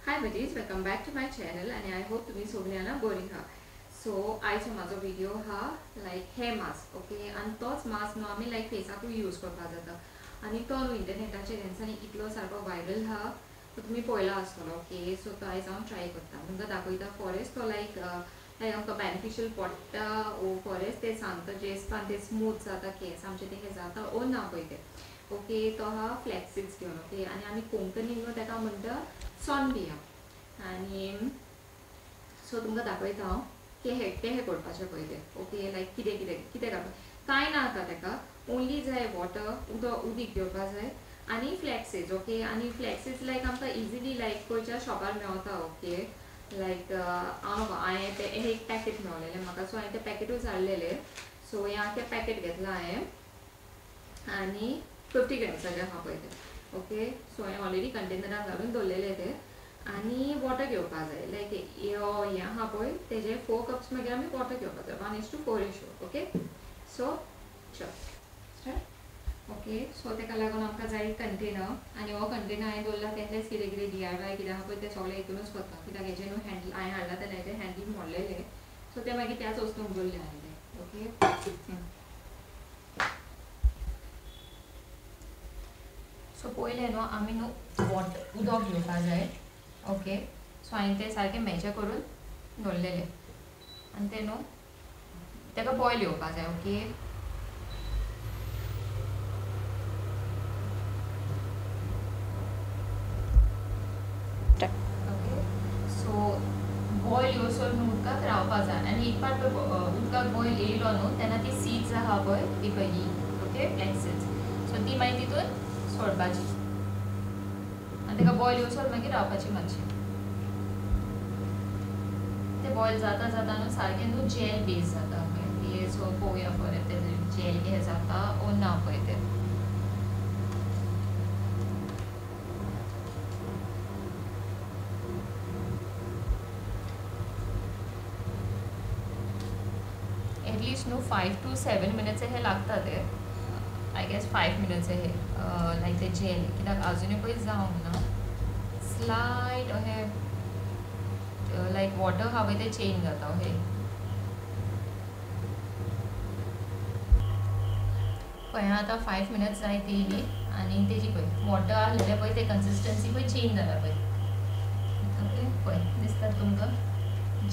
Hi buddies, welcome back to my channel and I hope तुम्ही सगळ्यांना बरी हा. सो आयचो माझो व्हिडिओ हा लाईक हे मास्क ओके आणि तोच मास्क न्हू आमी लाईक फेसाक यूज करपाक जाता आणि तो न्हू इंटरनेटाचेर तेंच्यांनी इतलो सारको व्हायरल हा तो तुम्ही पळयला आसतलो ओके. सो तो आयज हांव ट्राय करता तुमकां दाखयता फॉरेस्ट तो लाईक आमकां बेनिफिशियल पडटा ओ फॉरेस्ट ते सांगता जेस्पान ते स्मूथ जाता केस आमचे ते जाता ओ ना पळय ते ओके. तो हा फ्लॅक्सीड्स घेवन ओके आणि आमी कोंकणीन न्हू ताका म्हणटा सोनबिया आणि सो तुमकां दाखयता हांव केहे करपाचें पयलें ओके. लायक कितें कितें कितें करपाक कांय ना आतां ताका ओन्ली जाय वॉटर उदीक घेवपाक जाय आनी फ्लॅक्सीड्स ओके. आनी फ्लॅक्सीड्स लायक आमकां इजिली लायक खंयच्या शॉपार मेळटा ओके. लायक हांवें ते एक पॅकेट मेळलेलें म्हाका सो हांवें ते पॅकेटूच हाडलेले. सो हें आख्खें पॅकेट घेतलां हांवें आनी 50 ग्रॅम्साचें आहा पळय तें ओके. सो हांवें ऑलरेडी कंटेनरान घालून दवरलेले ते आनी वॉटर घेवपाक जाय लायक हें आहा पळय तेजे 4 कप्स मागीर आमी वॉटर घेवपाक जाय 1:4 रेशियो ओके. सो चल स्टार्ट ओके. सो तेका लागून आमकां जाय कंटेनर आनी हो कंटेनर हांवें दवरला तेंचेच कितें कितें DIY कितें आहा पळय तें सगळें हितूनच करता कित्याक हेजें न्हू हँडल हांवें हाडला तेन्ना हेजें हँडल मोडलेलें सो ते मागीर त्याच वस्तूंक दवरलें हांवें तें ओके. सो पयलें न्हू आमी न्हू वॉटर उदक घेवपाक जाय ओके. सो हांवें तें सारकें मेजर करून दवरलेलें आनी तें न्हू तेका बॉयल येवपाक जाय ओके. ओके सो बॉयल येवसर न्हू उदकांत रावपाक जाय आनी एक पाट उदकाक बॉयल येयलो न्हू तेन्ना ती सीड्स आहा पळय ती पयली ओके फ्लॅक्सीड्स सो ती मागीर तितून सोडपाची आनी तेका बॉयल येवसर मागीर रावपाची मातशी. ते बॉयल जाता जाता न्हू सारकें न्हू जेल बेस जाता ओके. सो पळोवया फॉर तें जेल हें जाता ओ ना पळय तें. एटलीस्ट न्हू 5 to 7 मिनट्स हे लागता ते आय गेस 5 मिनट्स हे लायक ते जेल कित्याक आजुनूय पळय जावंक ना स्लायट अहें लायक वॉटर हा पळय ते चेंज जाता हे पळय आतां 5 मिनट्स जायत येयली आनी तेजी पळय वॉटर आहलेलें पळय ते कन्सिस्टन्सी पळय चेंज जाला पळय ओके. पळय दिसता तुमकां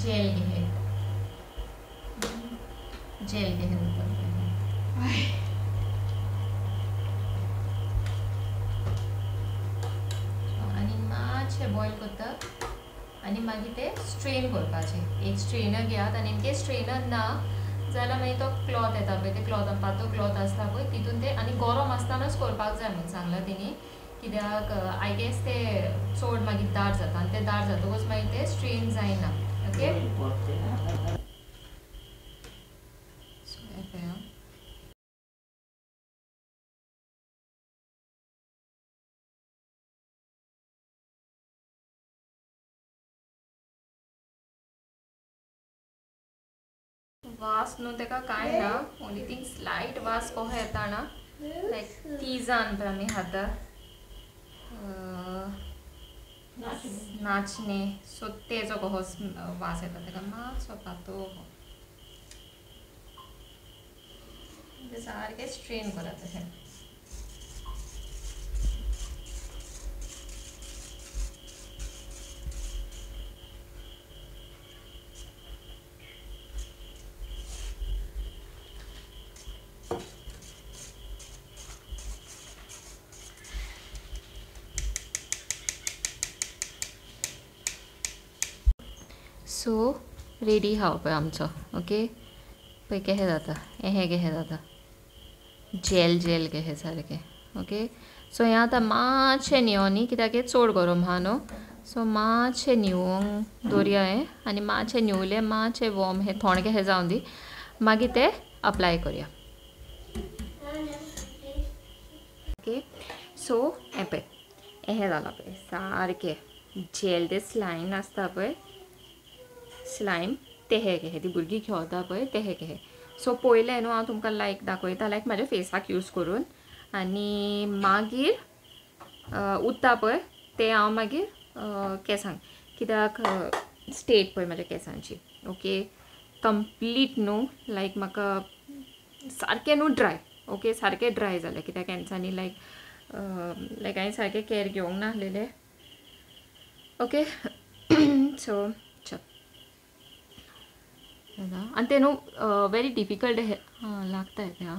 जेल घे जेल घे आनी मातशें बॉयल करता आनी मागीर ते स्ट्रेन करपाचें. एक स्ट्रेनर घेयात आनी इनकेस स्ट्रेनर ना जाल्यार मागीर तो क्लॉथ येता पळय ते क्लॉथ पातळ क्लॉथ आसता पळय तितून ते आनी गरम आसतनाच करपाक जाय म्हणून सांगलां तेणी कित्याक आय गेस ते चड मागीर दाट जाता आनी ते दाट जातकच मागीर ते स्ट्रेन जायना ओके. वास न्हू तेका कांय ना ओन्ली थिंग स्लायट वास कसो येता ना लायक तिजान पळय आमी खाता नाचणे सो तेजो कसो वास येता तेका मातसो पातळ ते सारकें स्ट्रेन करात अशें. सो रेडी हा पळय आमचो ओके. पळय कशें जाता हें कशें जाता जेल जेल कशें सारकें ओके. सो हें आतां मातशें न्हिवो न्ही कित्याक हें चड गरम आहा न्हू सो मातशें न्हिवोंक दवरया हें आनी मातशें न्हिवलें मातशें वॉर्म हें थोंड कशें जावन दी मागीर तें अप्लाय करया ओके. सो हें पळय हें जालां पळय सारकें जेल तें स्लायम आसता पळय स्लायम तेहे कशें ती भुरगीं खेळटा पळय तेहे कशें. सो पयलें न्हू हांव तुमकां लायक दाखयता लायक म्हाज्या फेसाक यूज करून आनी मागीर उरता पळय तें हांव मागीर केसांक, कित्याक स्टेट पळय म्हाज्या केसांची. ओके, कंप्लीट न्हू लायक म्हाका सारकें न्हू ड्राय. ओके, सारकें ड्राय जालें कित्याक हेंच्यांनी लायक हांवें सारकें कॅर घेवंक नाहलेलें. ओके सो चल आनी तें न्हू वेरी डिफिकल्ट लागता तें.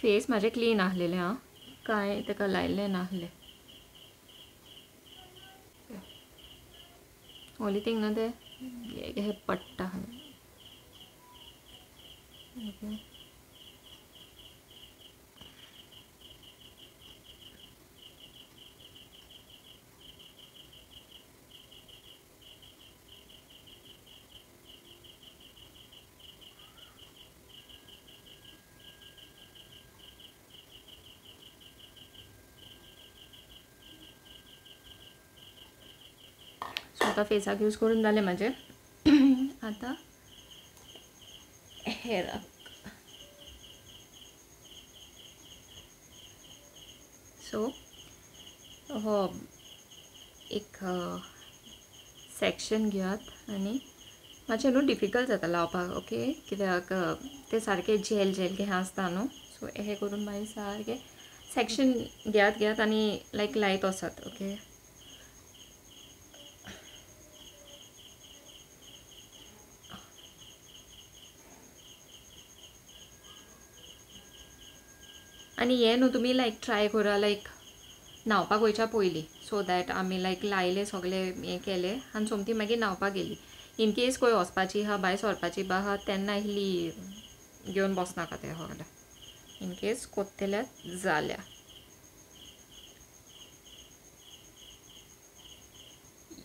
फेस म्हाजें क्लीन आहलेलें कांय ताका लायिल्लें नाहलें. ओन्ली थिंग न्हू तें हे पडटा. ओके, सो आतां फेसाक यूज करून जालें म्हाजें. आतां हेराक. सो हो एक सेक्शन घेयात आनी मातशें न्हू डिफिकल्ट जाता लावपाक. ओके, कित्याक तें सारकें जेल हें आसता न्हू. सो हें करून मागीर सारकें सेक्शन घेयात आनी लायक लायत वचात. ओके, आनी हें न्हू तुमी लायक ट्राय करा लायक न्हांवपाक वयच्या पयलीं, सो दॅट आमी लायक लायलें सगळें हें केलें आनी सोमतीं मागीर न्हांवपाक गेलीं. इन केस खंय वचपाची आहा, भायर सरपाची बा आहा तेन्ना इल्ली घेवन बसनाका तें सगळें. इन केस कोत्तेल्या जाल्या.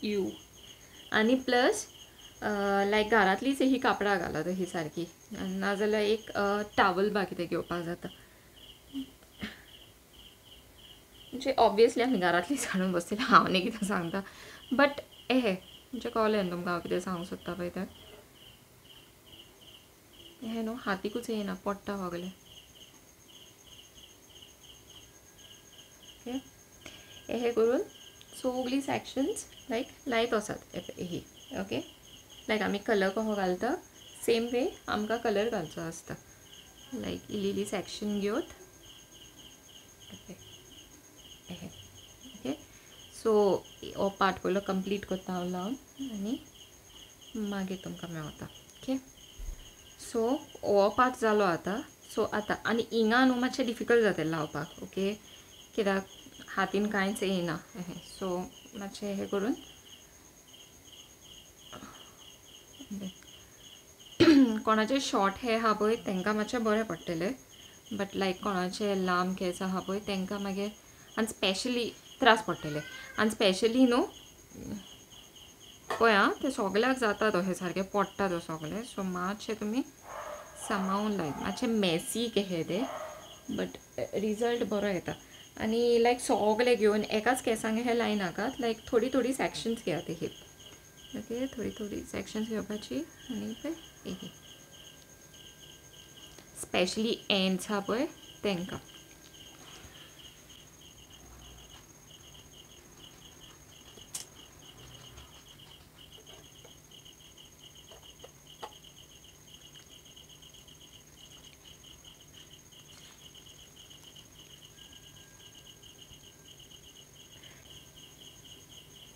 यू आनी प्लस लायक घरांतलीच ही कापडां घालात ही सारकी, नाजाल्यार एक टावल बा कितें घेवपाक जाता. म्हणजे ऑब्वियसली आमी घरांतलीच हाडून बसतलीं, हांव न्ही कितें सांगता. बट म्हणजे कळ्ळें न्हू तुमकां हांव कितें सांगूंक सोदता पळय तें. हें न्हू हातीकूच येयना, पडटा सगलें. ओके, हें करून सगलीं सेक्शन्स लायक लायत वचात ही. ओके, लायक आमी कलर कसो घालता सेम वे आमकां कलर घालचो आसता. लायक इल्ली इल्ली सेक्शन घेवत. ओके, सो हो पार्ट पयलो कंप्लीट करता हांव लावन आनी मागीर तुमकां मेवता. ओके, सो हो पार्ट जालो आतां. सो आतां आनी हिंगा न्हू मातशें डिफिकल्ट जातलें लावपाक. ओके, कित्याक हातीन कांयच येयना. सो मातशें हें करून कोणाचे शॉर्ट हेर आहा पळय तांकां मातशें बरें पडटलें. बट लायक कोणाचे लांब केंस आहा पळय तांकां मागीर आनी स्पेशली त्रास पडटले. आनी स्पेशली न्हू पळय तें सगल्याक जाता तो, हें सारकें पडटा तो सगलें. सो मातशें तुमी सांबाळून लायक, मातशें मॅसी कशें तें बट रिजल्ट बरो येता. आनी लायक सगलें घेवन एकाच केंसांक हें लायनाकात, लायक थोडी थोडी सेक्शन्स घेयात ही. ओके, थोडी थोडी सेक्शन्स घेवपाची आनी पळय ही स्पेशली एंड्स आहा पळय तांकां.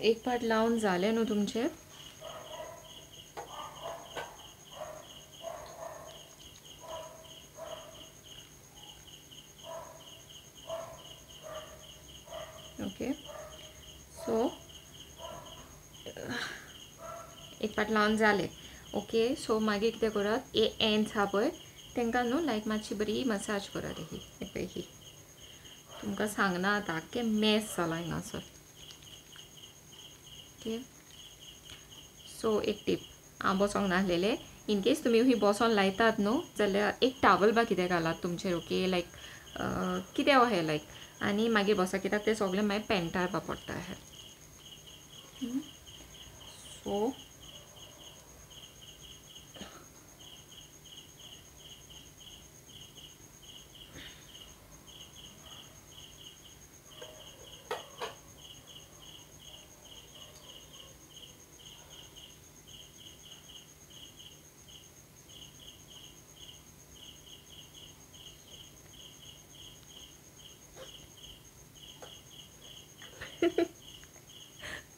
एक पार्ट लावन जालें न्हू तुमचें. ओके, सो एक पार्ट लावन जालें. ओके, सो मागीर कितें करात, हे एंड्स आहा पळय तांकां न्हू लायक मातशी बरी मसाज करात. ही पळय ही तुमकां सांगना आतां आख्खें मॅस जाला हिंगासर. ओके, सो एक टीप, हांव बसोंक नाहलेलें. इन केस तुमी ही बसोन लायतात न्हू जाल्यार एक टावल बा कितें घालात तुमचेर. ओके, लायक कितें हें लायक आनी मागीर बसा, कित्याक तें सगलें मागीर पेंटार बा पडटा हें. सो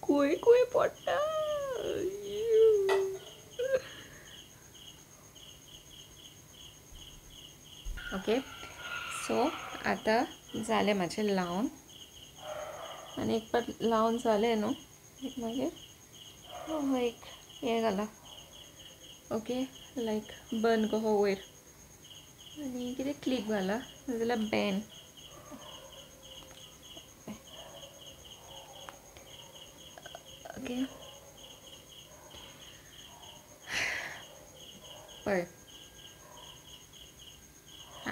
कुय कुय पडटा. ओके सो आता झाले माझे लावून आणि एक पाट लावून झाले न्हू एक मागीर एक हे घाला ओके लायक बन कहो वयर आनी कितें क्लिप घाला नाजाल्यार बॅन ओके पळय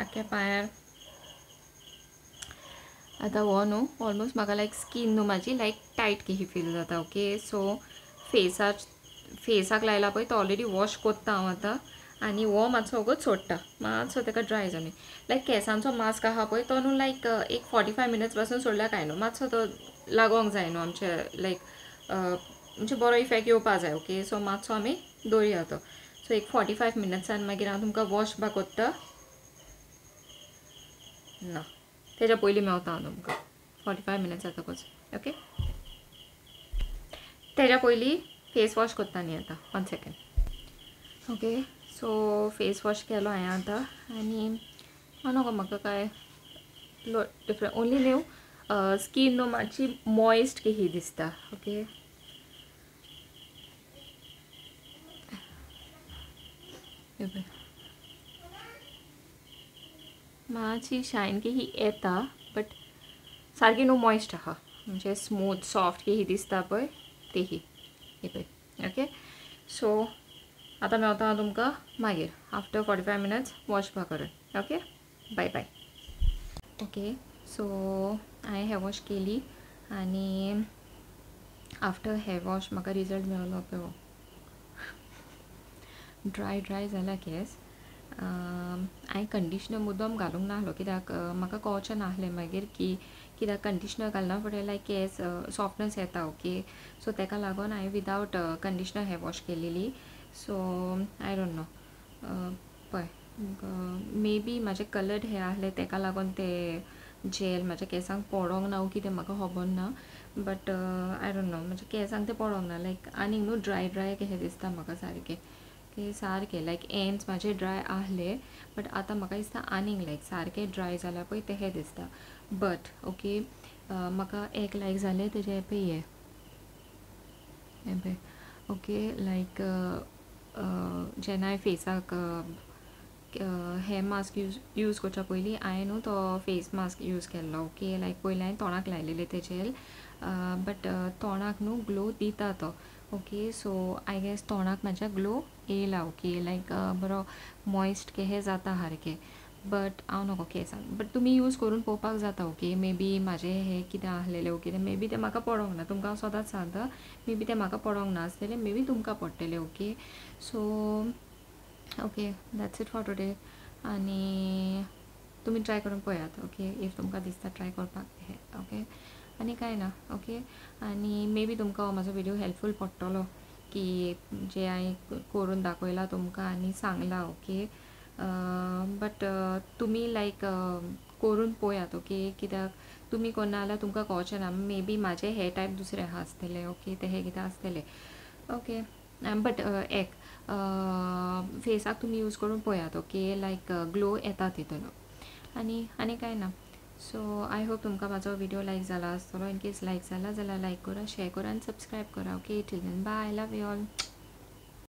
आख्या पांयार आतां हो न्हू ऑलमोस्ट म्हाका लायक स्कीन न्हू म्हाजी लायक टायट कशी फील जाता ओके सो फेसाक लायला पळय तो ऑलरेडी वॉश कोत्ता हांव आतां आनी हो मातसो वगत सोडटा मातसो ताका ड्राय जावनी लायक केंसांचो मास्क आहा पळय तो न्हू लायक एक 45 मिनट्स पासून सोडल्यार कांय न्हू मातसो तो लागोंक जाय न्हू आमचे लायक म्हणजे बरो इफेक्ट येवपा जाय ओके सो मातसो आमी दवरया तो सो एक 45 मिनट्सान मागीर हांव तुमकां वॉश बॅक कोत्ता ना तेज्या पयलीं मेवता हांव तुमकां 45 मिनट्स जातकच ओके तेज्या पयलीं फेस वॉश कोत्ता न्ही आतां 1 second okay so face wash केलो हांवें आतां आनी नाका म्हाका काय डिफरंट ओन्ली न्यू स्कीन न्हू मातशी मॉयस्ट कशी दिसता ओके मातशी शायन कशी येता बट सारकी न्हू मॉयस्ट आहा म्हणजे स्मूथ सॉफ्ट कशी दिसता पळय तेही हे पळय ओके सो आतां मेवता हांव तुमकां मागीर आफ्टर 45 मिनट्स वॉश बा करून okay bye bye okay so हांवें हेअर वॉश केली आनी आफ्टर हेअर वॉश म्हाका रिजल्ट मेळलो पळय ड्राय जाला केस हांवें कंडिशनर मुद्दम घालूंक नाहलो कित्याक म्हाका कळचें नाहलें मागीर की कित्याक कंडिशनर घालना फुडें लायक केस सॉफ्टनस येता ओके सो तेका लागून हांवें विदावट कंडिशनर हेअर वॉश केलेली सो आय डोंट नो पळय मे बी म्हाजे कलर्ड हेअर आहले तेका लागून ते जेल म्हाज्या केसांक पडोंक ना कितें म्हाका खबर ना बट आय डोंट नो म्हाज्या केसांक ते पडोंक ना लायक आनीक न्हू ड्राय कशें दिसता म्हाका सारकें लायक एंड्स म्हाजे ड्राय आहले बट आतां म्हाका दिसता आनीक लायक सारकें ड्राय जाल्या पळय तें दिसता बट ओके म्हाका एक लायक जालें तेजें पळय हें पळय ओके लायक जेन्ना हांवें फेसाक हेअर मास्क यूज करच्या पयलीं हांवें न्हू तो फेस मास्क यूज केल्लो ओके लायक पयलीं हांवें तोंडाक लायलेलें तें जेल बट तोंडाक न्हू ग्लो दिता तो ओके सो आय गेस तोंडाक म्हाज्या ग्लो येयला ओके लायक बरो मॉयस्ट कशें जाता सारकें बट हांव नको केसांक बट तुमी यूज करून पळोवपाक जाता ओके मे बी म्हाजें हें कितें आहलेलें ओके मे बी तें म्हाका पडोंक ना तुमकां हांव सदांच सांगता मे बी तें म्हाका पडोंक ना आसलेलें मे बी तुमकां पडटलें okay so okay that's it for today आनी तुमी ट्राय करून पळयात ओके इफ तुमकां दिसता ट्राय करपाक हें ओके आनी कांय ना ओके आनी मे बी तुमकां हो म्हाजो व्हिडिओ हेल्पफूल पडटलो की जे हांवें करून दाखयलां तुमकां आनी सांगलां ओके बट तुमी लायक करून पळयात ओके कित्याक तुमी करना जाल्यार तुमकां कळचें ना मे बी म्हाजें हेअर टायप दुसरें आसतलें ओके तें कितें आसतलें ओके बट एक फेसाक तुमी यूज करून पळयात ओके लायक ग्लो येता तितून आनी कांय ना सो आय होप तुमकां म्हाजो व्हिडिओ लायक जाला आसतलो इन केस लायक जाला जाल्यार लायक करा शेअर करा आनी सबस्क्रायब करा okay till then bye love you all